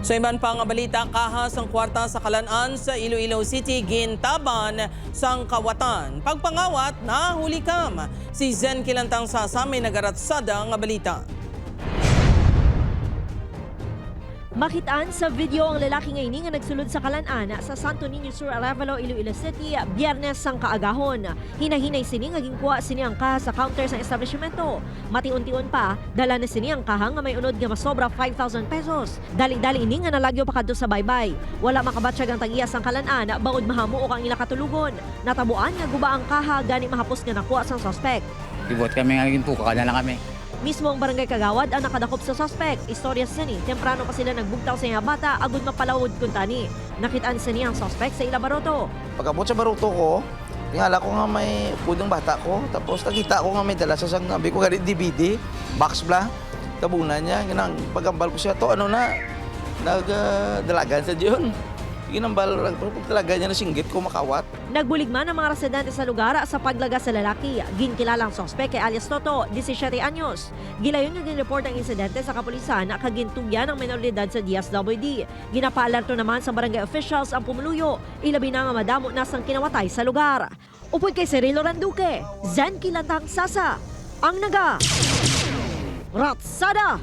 Sa iban pang balita, kahas ang kwarta sa Kalan-an sa Iloilo City, gintaban sang kawatan. Pagpangawat, nahuli kam. Si Zen Kilantang Sasa may nagaratsada nga balita. Makitaan sa video ang lalaki ngayon nga nagsulod sa Kalan-an sa Santo Niño Sur Arevalo, Iloilo City, Biyernes sang kaagahon. Hinahinay sini nga gingkuha sini ang kaha sa counter sa establishmento. Matiun-tiun pa, dala na sini ang kaha nga may unod nga masobra 5,000 pesos. Dali-dali ini nga nalagyo pa kadto sa baybay. Wala makabatsyag ang tagiyas ang Kalan-an, baod mahamuok ang ila katulugon. Natabuan nga guba ang kaha gani mahapos nga nakuha sang suspect. Ibot kami nga gintuka, kada lang kami. Mismo ang barangay Kagawad ang nakadakop sa suspect. Istorya sa ni, temprano pa sila nagbugtaw sa mga bata agud mapalawod kuntani. Nakitaan sa niya ang suspect sa ila baroto. Pagkabot sa baruto ko, tingala ko nga may pudong bata ko. Tapos nakita ko nga may dala sa sanggabi ko ganit DVD, box bla. Tabunan niya, ginang pagambal ko siya to ano na nagdalagan sa diyon. Ginambal talaga niya na singgit ko makawat. Nagbuligman ang mga residente sa lugar sa paglaga sa lalaki. Ginkilalang suspect kay alias Toto, 17 anyos. Gilayon nga ginreport ang insidente sa kapulisan na kagintugyan ng menor de edad sa DSWD. Ginapaalerto naman sa barangay officials ang pumuluyo. Ilabi na nga madamo na sang kinawatay sa lugar. Upod kay Cirilo Randuque, Zen Kilantang Sasa, ang naga. Ratsada!